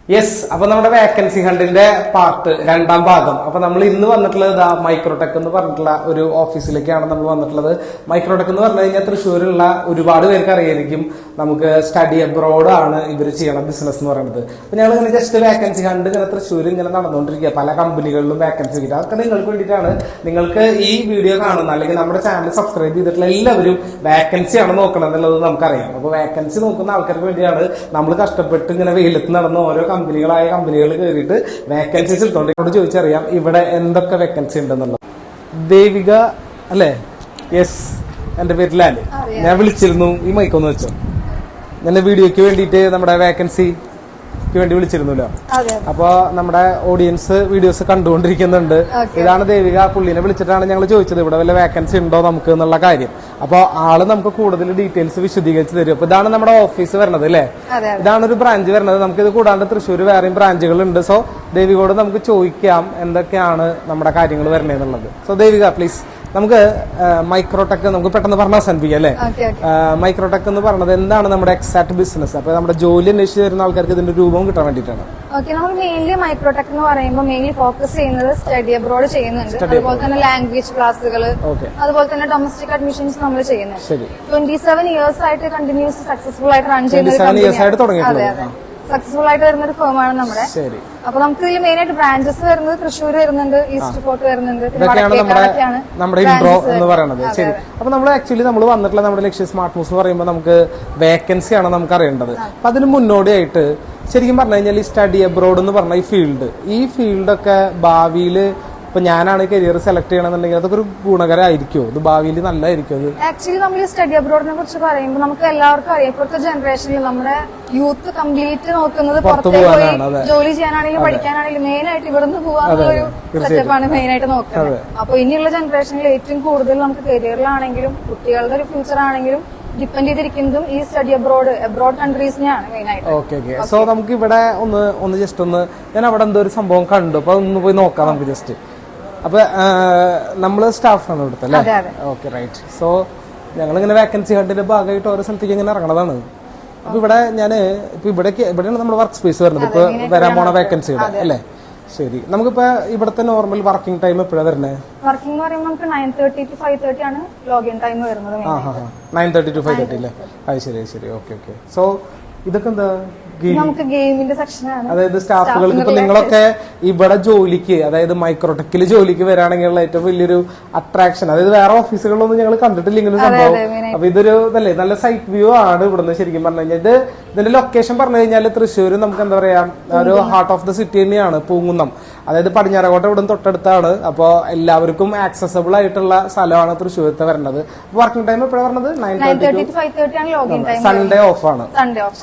Yes, അപ്പൊ നമ്മുടെ vacancy ഹണ്ടിന്റെ part രണ്ടാം ഭാഗം. അപ്പൊ നമ്മൾ ഇന്ന് വന്നിട്ടുള്ളത് മൈക്രോടെക് എന്ന് പറഞ്ഞിട്ടുള്ള ഒരു ഓഫീസിലേക്കാണ് നമ്മൾ വന്നിട്ടുള്ളത്. മൈക്രോടെക് എന്ന് പറഞ്ഞു കഴിഞ്ഞാൽ തൃശ്ശൂരുള്ള ഒരുപാട് പേർക്ക് അറിയായിരിക്കും. നമുക്ക് സ്റ്റഡി അബ്രോഡ് ആണ് ഇവർ ചെയ്യണ ബിസിനസ് എന്ന് പറയുന്നത്. അപ്പൊ ഞങ്ങൾ ഇങ്ങനെ ജസ്റ്റ് വേക്കൻസി ഹണ്ട് ഇങ്ങനെ തൃശ്ശൂർ ഇങ്ങനെ നടന്നുകൊണ്ടിരിക്കുക. പല കമ്പനികളിലും വേക്കൻസി കിട്ടുക. അതൊക്കെ നിങ്ങൾക്ക് വേണ്ടിയിട്ടാണ്. നിങ്ങൾക്ക് ഈ വീഡിയോ കാണുന്ന അല്ലെങ്കിൽ നമ്മുടെ ചാനൽ സബ്സ്ക്രൈബ് ചെയ്തിട്ടുള്ള എല്ലാവരും വേക്കൻസി ആണ് നോക്കണം എന്നുള്ളത് നമുക്കറിയാം. അപ്പൊ വേക്കൻസി നോക്കുന്ന ആൾക്കാർക്ക് വേണ്ടിയാണ് നമ്മൾ കഷ്ടപ്പെട്ട് ഇങ്ങനെ വെയിലത്ത് നടന്ന ഓരോ കമ്പനികൾ കയറിയിട്ട് വേക്കൻസീസ് എടുത്തോണ്ട് ചോദിച്ചറിയാം ഇവിടെ എന്തൊക്കെ വേക്കൻസി ഉണ്ടെന്നുള്ളത്. ദേവിക അല്ലേ? യെസ്, എന്റെ പേര് ലാല്. ഞാൻ വിളിച്ചിരുന്നു. ഈ മൈക്കൊന്ന് വെച്ചോ. ഞാൻ വീഡിയോക്ക് വേണ്ടിയിട്ട് നമ്മുടെ വേക്കൻസിക്ക് വേണ്ടി വിളിച്ചിരുന്നല്ലോ. അപ്പൊ നമ്മുടെ ഓഡിയൻസ് വീഡിയോസ് കണ്ടുകൊണ്ടിരിക്കുന്നുണ്ട്. ഇതാണ് ദേവിക. പുള്ളിനെ വിളിച്ചിട്ടാണ് ഞങ്ങൾ ചോദിച്ചത് ഇവിടെ വല്ല വേക്കൻസി ഉണ്ടോ നമുക്ക് എന്നുള്ള കാര്യം. അപ്പൊ ആള് നമുക്ക് കൂടുതൽ ഡീറ്റെയിൽസ് വിശദീകരിച്ച് തരും. അപ്പൊ ഇതാണ് നമ്മുടെ ഓഫീസ് വരുന്നത് അല്ലേ? ഇതാണ് ഒരു ബ്രാഞ്ച് വരുന്നത്. നമുക്ക് ഇത് കൂടാണ്ട് തൃശ്ശൂർ വേറെയും ബ്രാഞ്ചുകൾ ഉണ്ട്. സോ ദേവികയോട് നമുക്ക് ചോദിക്കാം എന്തൊക്കെയാണ് നമ്മുടെ കാര്യങ്ങൾ വരണേന്നുള്ളത്. സോ ദേവിക പ്ലീസ്, നമുക്ക് മൈക്രോടെക് നമുക്ക് പെട്ടെന്ന് പറഞ്ഞാൽ സൻപിക്കാം അല്ലേ? മൈക്രോടെക് എന്ന് പറഞ്ഞത് എന്താണ് നമ്മുടെ എക്സാക്ട് ബിസിനസ്? അപ്പൊ നമ്മുടെ ജോലി അന്വേഷിച്ച് വരുന്ന ആൾക്കാർക്ക് ഇതിന്റെ രൂപം കിട്ടാൻ വേണ്ടിയിട്ടാണ്. ഓക്കെ, നമ്മൾ മെയിൻലി മൈക്രോടെക് എന്ന് പറയുമ്പോൾ മെയിൻലി ഫോക്കസ് ചെയ്യുന്നത് സ്റ്റഡി അബ്രോഡ് ചെയ്യുന്നുണ്ട്. അതുപോലെ തന്നെ ലാംഗ്വേജ് ക്ലാസ്സുകൾ, അതുപോലെ തന്നെ ഡൊമസ്റ്റിക് അഡ്മിഷൻസ് നമ്മൾ ചെയ്യുന്നുണ്ട്. 27 ഇയേഴ്സ് ആയിട്ട് കണ്ടിന്യൂസ് സക്സസ്ഫുൾ ആയിട്ട് റൺ ചെയ്യുന്ന സക്സസ്ഫുൾ ആയിട്ട് വരുന്ന ഒരു ഫേമാണ് നമ്മുടെ. അപ്പൊ നമുക്ക് ഇതിൽ മെയിൻ ആയിട്ട് ബ്രാഞ്ചസ് വരുന്നത് തൃശ്ശൂർ വരുന്നുണ്ട്, ഈസ്റ്റ് ഫോർട്ട് വരുന്നുണ്ട്. നമ്മുടെ ഇൻട്രോ എന്ന് പറയുന്നത്. ശരി, അപ്പൊ നമ്മൾ ആക്ച്വലി നമ്മൾ വന്നിട്ടുള്ള നമ്മുടെ ലക്ഷ്യ സ്മാർട്ട് മൂവ്സ് എന്ന് പറയുമ്പോൾ നമുക്ക് വേക്കൻസി ആണ് നമുക്ക് അറിയേണ്ടത്. അപ്പൊ അതിന് മുന്നോടിയായിട്ട് ശരിക്കും പറഞ്ഞു കഴിഞ്ഞാൽ ഈ സ്റ്റഡി അബ്രോഡ് എന്ന് പറഞ്ഞ ഈ ഫീൽഡൊക്കെ ഭാവിയില് ഇപ്പൊ ഞാനാണ് കരിയർ സെലക്ട് ചെയ്യണമെന്നുണ്ടെങ്കിൽ അതൊക്കെ ഒരു ഗുണകരമായിരിക്കുമോ? ഇത് ഭാവിയിൽ നല്ലതായിരിക്കും? അത് ആക്ച്വലി നമ്മൾ ഈ സ്റ്റഡി അബ്രോഡിനെ കുറിച്ച് പറയുമ്പോൾ നമുക്ക് എല്ലാവർക്കും അറിയാം, ഇപ്പോഴത്തെ ജനറേഷനിൽ നമ്മുടെ യൂത്ത് കംപ്ലീറ്റ് നോക്കുന്നത് പുറത്തേക്ക് പോയി ജോലി ചെയ്യാനാണെങ്കിലും പഠിക്കാനാണെങ്കിലും മെയിൻ ആയിട്ട് ഇവിടുന്ന് പോകാനുള്ള സെറ്റപ്പാണ് മെയിൻ ആയിട്ട് നോക്കുന്നത്. അപ്പൊ ഇനിയുള്ള ജനറേഷനിൽ ഏറ്റവും കൂടുതൽ നമുക്ക് കരിയറിലാണെങ്കിലും കുട്ടികളുടെ ഒരു ഫ്യൂച്ചർ ആണെങ്കിലും ഡിപ്പെൻഡ് ചെയ്തിരിക്കുന്നതും ഈ സ്റ്റഡി അബ്രോഡ് കൺട്രീസിനെയാണ് മെയിൻ ആയിട്ട്. ഓക്കെ. സോ നമുക്ക് ഇവിടെ ഒന്ന് ജസ്റ്റ് ഞാൻ അവിടെ എന്തോ ഒരു സംഭവം കണ്ടു. അപ്പൊ ഒന്ന് പോയി നോക്കാം നമുക്ക് ജസ്റ്റ്. അപ്പൊ നമ്മള് സ്റ്റാഫാണ് ഇവിടുത്തെ അല്ലേ? Okay, right. സോ ഞങ്ങളിങ്ങനെ വേക്കൻസി ഹണ്ടിന്റെ ഭാഗമായിട്ട് ഓരോ സ്ഥലത്തേക്ക് ഇങ്ങനെ ഇറങ്ങണതാണ്. അപ്പൊ ഇവിടെ ഇവിടെയാണ് നമ്മുടെ വർക്ക് സ്പേസ് വരുന്നത്. ഇപ്പൊ വരാൻ പോണ വേക്കൻസിയുടെ അല്ലേ? ശരി, നമുക്കിപ്പോ ഇവിടുത്തെ നോർമൽ വർക്കിംഗ് ടൈം എപ്പോഴാണ് വരുന്നത്? വർക്കിംഗ് എന്ന് പറയുമ്പോൾ നമുക്ക് 9:30 to 5:30 ആണ് ലോഗിൻ ടൈം വരുന്നത്. 9:30 to 5:30 അല്ലേ? അത് ശരി. ഓക്കെ. സോ ഇതൊക്കെ എന്താ? നമുക്ക് ഗെയിമിന്റെ സെക്ഷനാണ്. അതായത് സ്റ്റാഫുകൾക്ക് ഇപ്പൊ നിങ്ങളൊക്കെ ഇവിടെ ജോലിക്ക്, അതായത് മൈക്രോടെക്കിൽ ജോലിക്ക് വരാണെങ്കിലുള്ള ഏറ്റവും വലിയൊരു അട്രാക്ഷൻ, അതായത് വേറെ ഓഫീസുകളിലൊന്നും ഞങ്ങൾ കണ്ടിട്ടില്ല ഇങ്ങനെ സംഭവം. അപ്പൊ ഇതൊരു നല്ല സൈറ്റ് വ്യൂ ആണ് ഇവിടുന്ന്. ശരിക്കും പറഞ്ഞു കഴിഞ്ഞാൽ ഇതിന്റെ ലൊക്കേഷൻ പറഞ്ഞു കഴിഞ്ഞാൽ തൃശ്ശൂർ നമുക്ക് എന്താ പറയാ ഒരു ഹാർട്ട് ഓഫ് ദ സിറ്റി തന്നെയാണ്. പൂങ്കുന്നം, അതായത് പടിഞ്ഞാറക്കോട്ട ഇവിടെ തൊട്ടടുത്താണ്. അപ്പൊ എല്ലാവർക്കും ആക്സസബിൾ ആയിട്ടുള്ള സ്ഥലമാണ് തൃശ്ശൂരത്തെ വരുന്നത്. വർക്കിംഗ് ടൈം എപ്പോഴാണ് പറഞ്ഞത്? 9:30 to 5:30 സൺഡേ ഓഫ് ആണ്.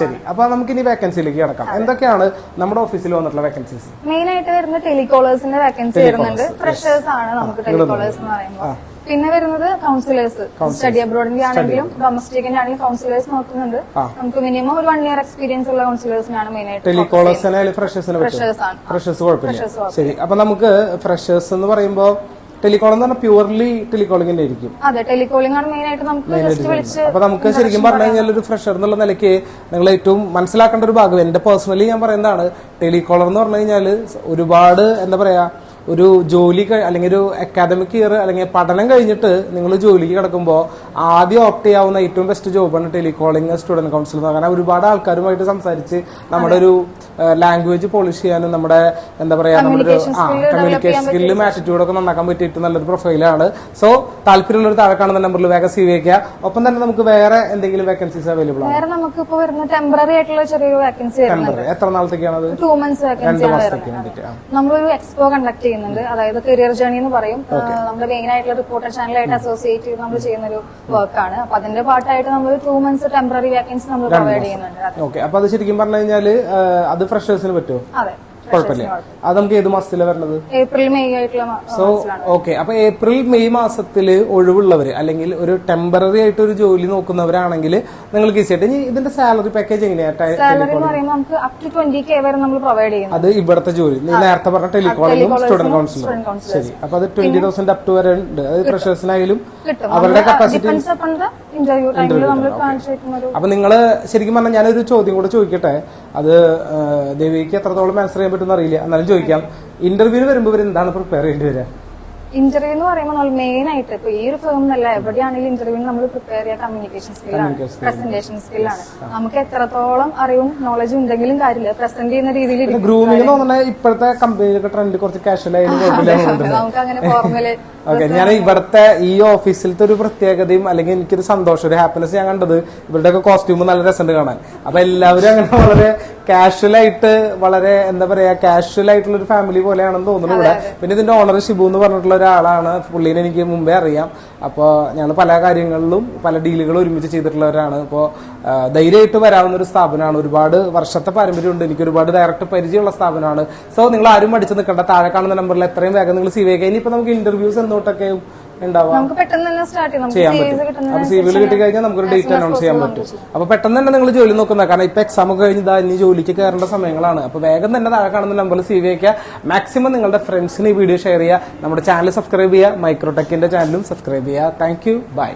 ശരി, അപ്പൊ നമുക്ക് ഇനി വേക്കൻസിയിലേക്ക് കിടക്കാം. എന്തൊക്കെയാണ് നമ്മുടെ ഓഫീസിൽ വന്നിട്ടുള്ള വേക്കൻസീസ്? മെയിൻ ആയിട്ട് വരുന്നത് ടെലികോളേഴ്സിന്റെ വേക്കൻസി വരുന്നുണ്ട്. ഫ്രഷേഴ്സ് ആണ് നമുക്ക് ടെലികോളേഴ്സ് എന്ന് പറയുമ്പോൾ. പിന്നെ വരുന്നത് കൗൺസിലേഴ്സ്, സ്റ്റഡി അബ്രോഡിന്റെ ആണെങ്കിലും ഡൊമസ്റ്റിക്കിന്റെ ആണെങ്കിലും കൗൺസിലേഴ്സ് നോക്കുന്നുണ്ട്. നമുക്ക് മിനിമം ഒരു 1 year എക്സ്പീരിയൻസ് ഉള്ള കൗൺസിലേഴ്സിനാണ് മെയിൻ ആയിട്ട്. ടെലികോളേഴ്സിന് ഫ്രഷേഴ്സ് കുഴപ്പമില്ല. ശരി, അപ്പൊ നമുക്ക് ഫ്രഷേഴ്സ് എന്ന് പറയുമ്പോൾ ടെലികോളിംഗ് എന്ന് പറഞ്ഞാൽ പ്യൂർലി ടെലികോളിംഗിന്റെ ആയിരിക്കും. അതെ, ടെലികോളിംഗ് ആണ് മെയിൻ ആയിട്ട് നമുക്ക്. അപ്പൊ നമുക്ക് ശരിക്കും പറഞ്ഞു കഴിഞ്ഞാൽ ഒരു ഫ്രഷർ എന്നുള്ള നിലയ്ക്ക് നിങ്ങൾ ഏറ്റവും മനസ്സിലാക്കേണ്ട ഒരു ഭാഗം, എന്റെ പേഴ്സണലി ഞാൻ പറയുന്നതാണ്, ടെലികോളർ എന്ന് പറഞ്ഞു കഴിഞ്ഞാൽ ഒരുപാട് എന്താ പറയാ ഒരു ജോലി അല്ലെങ്കിൽ ഒരു അക്കാദമിക് ഇയർ അല്ലെങ്കിൽ പഠനം കഴിഞ്ഞിട്ട് നിങ്ങൾ ജോലിക്ക് കിടക്കുമ്പോൾ ആദ്യം ഓപ്റ്റ് ചെയ്യാവുന്ന ഏറ്റവും ബെസ്റ്റ് ജോബാണ് ടെലികോളിംഗ് സ്റ്റുഡന്റ് കൗൺസിൽ എന്ന് പറഞ്ഞാൽ ഒരുപാട് ആൾക്കാരുമായിട്ട് സംസാരിച്ച് നമ്മുടെ ഒരു ലാംഗ്വേജ് പോളിഷ് ചെയ്യാനും നമ്മുടെ എന്താ പറയാ നമ്മുടെ ഒരു കമ്മ്യൂണിക്കേഷൻ സ്കില്ലും ആറ്റിറ്റ്യൂഡൊക്കെ നന്നാക്കാൻ പറ്റിയിട്ട് നല്ലൊരു പ്രൊഫൈലാണ്. സോ താല്പര്യമുള്ള ഒരു താഴെ കാണുന്ന നമ്പറിൽ വേഗം സി വയ്ക്കുക. ഒപ്പം തന്നെ നമുക്ക് വേറെ എന്തെങ്കിലും വേക്കൻസീസ് അവൈലബിൾ ആണ്? വേറെ നമുക്ക് ഇപ്പോൾ വരുന്ന ടെമ്പററി ആയിട്ടുള്ള ചെറിയൊരു വേക്കൻസി വരുന്നുണ്ട്. എത്ര നാളത്തേക്കാണ് അത്? 2 months വേക്കൻസി ആണ്. നമ്മളൊരു എക്സ്പോ കണ്ടക്ട് ചെയ്യുന്നുണ്ട്. അതായത് കരിയർ ജേർണി എന്ന് പറയും. നമ്മുടെ മെയിൻ ആയിട്ടുള്ള റിപ്പോർട്ടർ ചാനലായിട്ട് അസോസിയേറ്റ് ചെയ്ത് നമ്മൾ ചെയ്യുന്ന ഒരു വർക്കാണ്. അപ്പൊ അതിന്റെ പാർട്ടായിട്ട് നമ്മൾ 2 months ടെമ്പററി വേക്കൻസി നമ്മൾ പ്രൊവൈഡ് ചെയ്യുന്നുണ്ട്. ഓക്കെ, അപ്പൊ അത് ശരിക്കും പറഞ്ഞു കഴിഞ്ഞാൽ അത് ഫ്രഷേഴ്സിന് പറ്റുമോ? അതെ, കുഴപ്പമില്ല. അത് നമുക്ക് ഏത് മാസത്തിലാണ് വരുന്നത്? ഏപ്രിൽ മെയ് ആയിട്ടുള്ള. സോ ഓക്കെ, അപ്പൊ ഏപ്രിൽ മെയ് മാസത്തില് ഒഴിവുള്ളവര് അല്ലെങ്കിൽ ഒരു ടെമ്പററി ആയിട്ട് ഒരു ജോലി നോക്കുന്നവരാണെങ്കിൽ നിങ്ങൾക്ക് ഈസി ആയിട്ട്. ഇതിന്റെ സാലറി പാക്കേജ് എങ്ങനെയാ? സാലറി എന്ന് പറയുമ്പോൾ നമുക്ക് അപ് ടു 20K വരെ നമ്മൾ പ്രൊവൈഡ് ചെയ്യും. അത് ഇവിടുത്തെ ജോലി നേരത്തെ പറഞ്ഞ ടെലികോളിംഗും സ്റ്റുഡന്റ് കൗൺസിലും. ശരി, അപ്പൊ അത് 20,000 അപ് ടു വരെ ഉണ്ട്. അത് ഫ്രഷേഴ്സിനായാലും അവരുടെ കപ്പാസിറ്റി. അപ്പൊ നിങ്ങള് ശരിക്കും പറഞ്ഞാൽ ഞാനൊരു ചോദ്യം കൂടെ ചോദിക്കട്ടെ. അത് ദേവിക്ക് എത്രത്തോളം ആൻസർ ചെയ്യാൻ പറ്റുമെന്ന് അറിയില്ല, എന്നാലും ചോദിക്കാം. ഇന്റർവ്യൂവിന് വരുമ്പോൾ ഇവർ എന്താണ് പ്രിപ്പയർ ചെയ്യേണ്ടി വരിക? ഇന്റർവ്യൂ എന്ന് പറയുമ്പോൾ നമ്മൾ മെയിൻ ആയിട്ട് ഇപ്പൊ ഈ ഒരു ഫേം എന്നല്ല എവിടെയാണെങ്കിലും ഇന്റർവ്യൂവിന് നമ്മൾ പ്രിപ്പയർ ചെയ്യുക കമ്മ്യൂണിക്കേഷൻ സ്കില്ലാണ്, പ്രസന്റേഷൻ സ്കില്ലാണ്. നമുക്ക് എത്രത്തോളം അറിവും നോളജും ഉണ്ടെങ്കിലും കാര്യമില്ല, പ്രസന്റ് ചെയ്യുന്ന രീതിയിൽ ഗ്രൂമിംഗ് എന്ന് പറഞ്ഞാൽ ഇപ്പോഴത്തെ കമ്പനിയിലൊക്കെ ട്രെൻഡ് കുറച്ച് കാഷ്വൽ ആയിട്ട് നമുക്ക് അങ്ങനെ ഫോർമല്. ഓക്കെ, ഞാൻ ഇവിടുത്തെ ഈ ഓഫീസിലത്തെ ഒരു പ്രത്യേകതയും അല്ലെങ്കിൽ എനിക്കൊരു സന്തോഷം, ഒരു ഹാപ്പിനെസ് ഞാൻ കണ്ടത് ഇവരുടെയൊക്കെ കോസ്റ്റ്യൂം നല്ല രസമുണ്ട് കാണാൻ. അപ്പൊ എല്ലാവരും അങ്ങനെ വളരെ കാഷ്വൽ ആയിട്ട്, വളരെ എന്താ പറയാ, കാഷ്വൽ ആയിട്ടുള്ള ഒരു ഫാമിലി പോലെയാണെന്ന് തോന്നുന്നു ഇവിടെ. പിന്നെ ഇതിന്റെ ഓണർ ഷിബു എന്ന് പറഞ്ഞിട്ടുള്ള ഒരാളാണ്, പുള്ളീനെ എനിക്ക് മുമ്പേ അറിയാം. അപ്പോൾ ഞങ്ങൾ പല കാര്യങ്ങളിലും പല ഡീലുകളും ഒരുമിച്ച് ചെയ്തിട്ടുള്ളവരാണ്. ഇപ്പോൾ ധൈര്യമായിട്ട് വരാവുന്ന ഒരു സ്ഥാപനമാണ്, ഒരുപാട് വർഷത്തെ പാരമ്പര്യമുണ്ട്, എനിക്ക് ഒരുപാട് ഡയറക്റ്റ് പരിചയമുള്ള സ്ഥാപനമാണ്. സോ നിങ്ങൾ ആരും അടിച്ചു നിൽക്കേണ്ട, താഴെ കാണുന്ന നമ്പറിൽ എത്രയും വേഗം നിങ്ങൾ സി വി ഐ ഇനിയിപ്പോ നമുക്ക് ഇന്റർവ്യൂസ് എന്നോട്ടൊക്കെ ഉണ്ടാവാം, നമുക്ക് പെട്ടെന്ന് തന്നെ സ്റ്റാർട്ട് ചെയ്യാൻ പറ്റും. അപ്പൊ സി വിയിൽ കിട്ടിക്കഴിഞ്ഞാൽ നമുക്കൊരു ഡേറ്റ് അനൗൺസ് ചെയ്യാൻ പറ്റും. അപ്പൊ പെട്ടെന്ന് തന്നെ നിങ്ങൾ ജോലി നോക്കുന്ന, കാരണം ഇപ്പൊ എക്സാം ഒക്കെ കഴിഞ്ഞ് ഇനി ജോലിക്ക് കയറേണ്ട സമയങ്ങളാണ്. അപ്പൊ വേഗം തന്നെ താഴെ കാണുന്ന നമ്പറിൽ സി വി ഐക്ക് മാക്സിമം നിങ്ങളുടെ ഫ്രണ്ട്സിന് ഈ വീഡിയോ ഷെയർ ചെയ്യുക. നമ്മുടെ ചാനൽ സബ്സ്ക്രൈബ് ചെയ്യുക, മൈക്രോടെക്കിന്റെ ചാനലും സബ്സ്ക്രൈബ് ചെയ്യുക. Thank you, by.